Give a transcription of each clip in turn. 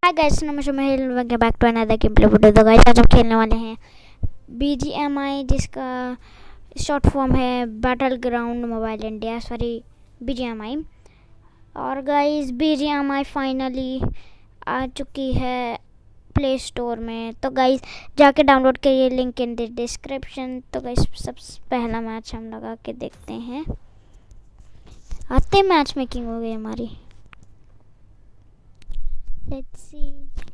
हाय guys, नमस्कार। मैं welcome back to another gameplay video. तो गाइस आज हम खेलने वाले हैं BGMI, जिसका शॉर्ट फॉर्म है battleground mobile India, sorry BGMI। और गाइस BGMI फाइनली आ चुकी है प्ले स्टोर में। तो गाइस जाके डाउनलोड करिए, लिंक इन द डिस्क्रिप्शन। तो गाइस सबसे पहला मैच हम लगा के देखते हैं। आते मैच मेकिंग हो गई हमारी। लेट्स सी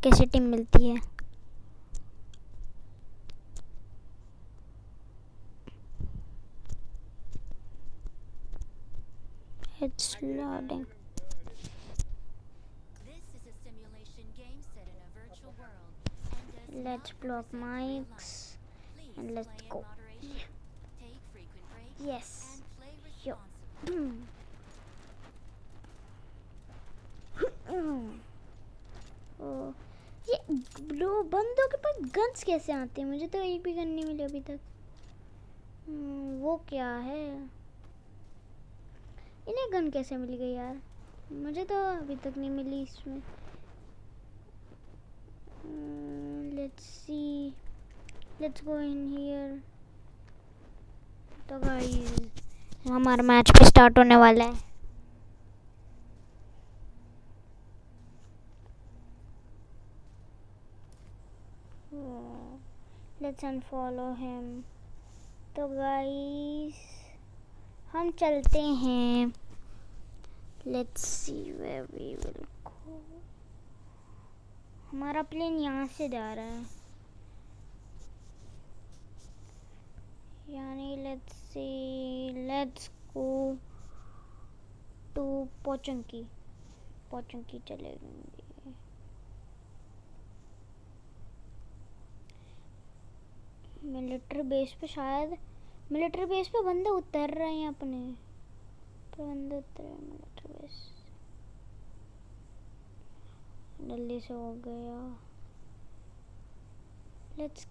कैसी टीम मिलती है। It's loading. Let's block mics and let's go. Yes. Yo. ये ब्रो बंदों के पास गन्स कैसे आते हैं? मुझे तो एक भी गन नहीं मिली अभी तक। वो क्या है? इन्हें गन कैसे मिल गई यार? मुझे तो अभी तक नहीं मिली इसमें। Let's see, let's go in here. तो गाइस हमारा मैच भी स्टार्ट होने वाला है। Let's unfollow him. तो गाइस हम चलते हैं। Let's see where we will go. हमारा प्लेन यहाँ से जा रहा है, यानी let's see, let's go to Pochinki. Pochinki चलेंगे। मिलिट्री बेस पे, शायद मिलिट्री बेस पे बंदे उतर रहे हैं अपने। तो बंदे उतर रहे हैं मिलिट्री बेस। जल्दी से हो गया। Let's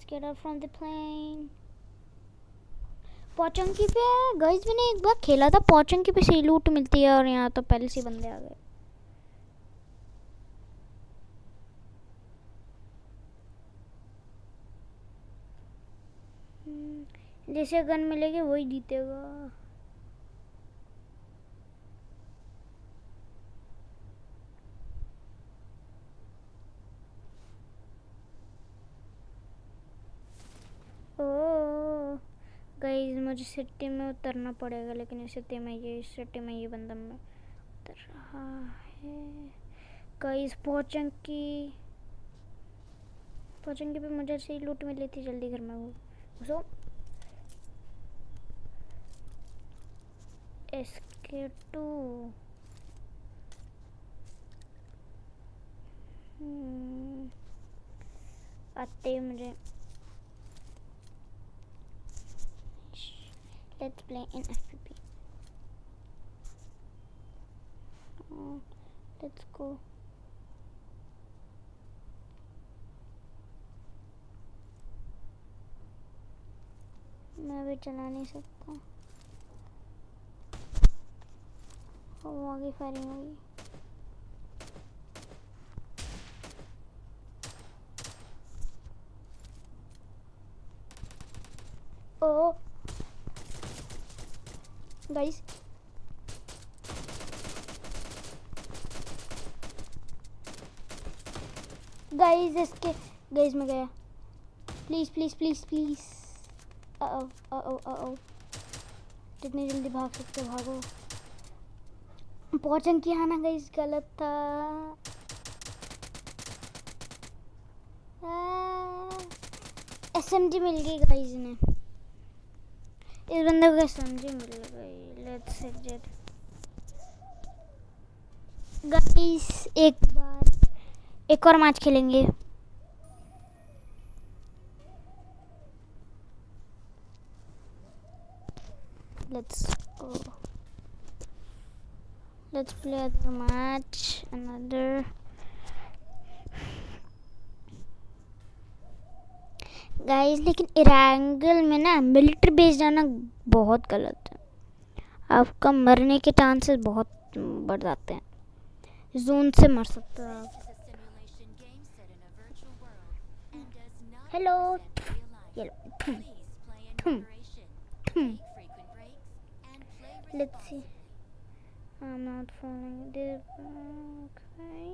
get out from the plane. Pochinki पे गाइस मैंने एक बार खेला था। पोचंकी पे से लूट मिलती है और यहाँ तो पहले से बंदे आ गए। जैसे गन मिलेगी वही जीतेगा। ओह गाइस मुझे सिटी में उतरना पड़ेगा, लेकिन इस सिटी में ये बंदा में उतर रहा है। गाइस पोचंकी पे मुझे से लूट मिली थी। जल्दी घर में घुसो। SK2 आते मुझे। Let's play in FPP. Let's go. मैं भी चला नहीं सकता। वो आगे फायरिंग होगी। ओ गाइस गाइस इसके गाइस में गया। Please please please please. जितनी जल्दी भाग सकते हो भागो। पोचंकी आना गाइस गलत था। SMG मिल गई गाइस ने। इस बंदे को SMG मिल गई। Let's exit guys. एक और मैच खेलेंगे। Let's go. Let's play another match. Guys लेकिन इरांगल में ना मिलिट्री बेस जाना बहुत गलत है। आपका मरने के चांसेस बहुत बढ़ जाते हैं, जोन से मर सकते हो आप। हेलो, ये लो। Let's see. I'm not following this. Okay.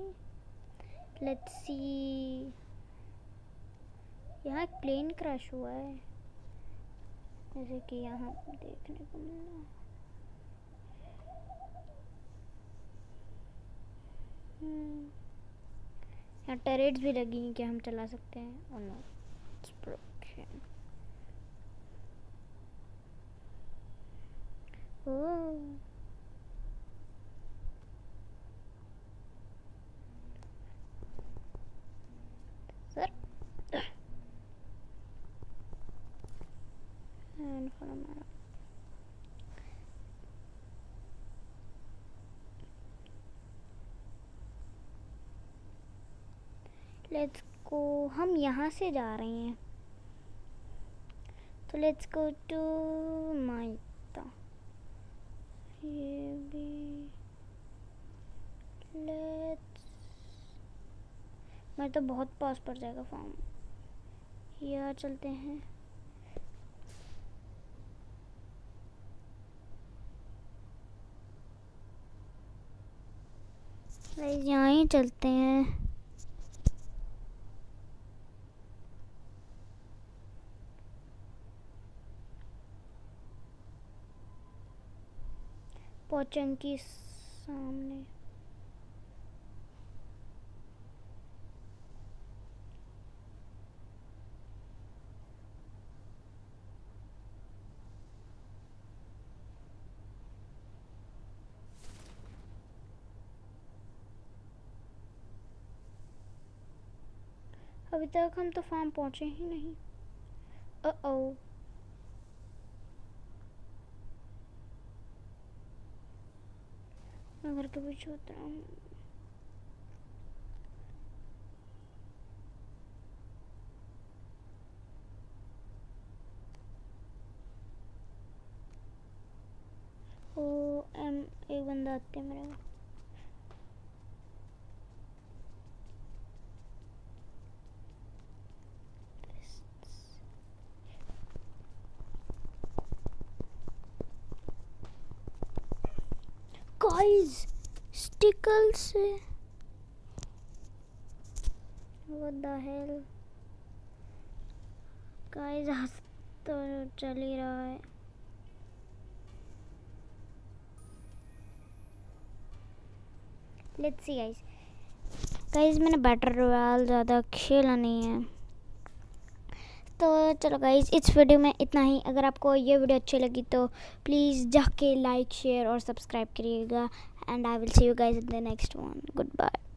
Let's see. यहाँ एक प्लेन क्रैश हुआ है, जैसे कि यहाँ देखने को मिल रहा है। यहाँ टरेट्स भी लगी हैं कि हम चला सकते हैं और नो सर लेट्स गो। हम यहाँ से जा रहे हैं, तो लेट्स गो टू माइता। ये भी लेट्स, मैं तो बहुत पास पड़ जाएगा फॉर्म। यहाँ चलते हैं। यहाँ ही चलते हैं। पोचंकी सामने। अभी तक हम तो फार्म पहुंचे ही नहीं। ओ मैं घर के पीछे उतरा हूँ। एक बंदा आते हैं मेरे। गाइस स्टिकल से व्हाट द हेल गाइस, हंस तो चल ही रहा है। लेट्स सी गाइस मैंने बैटल रॉयल ज़्यादा खेला नहीं है, तो चलो गाइस इस वीडियो में इतना ही। अगर आपको ये वीडियो अच्छी लगी तो प्लीज़ जाके लाइक शेयर और सब्सक्राइब करिएगा, and I will see you guys in the next one. Good bye.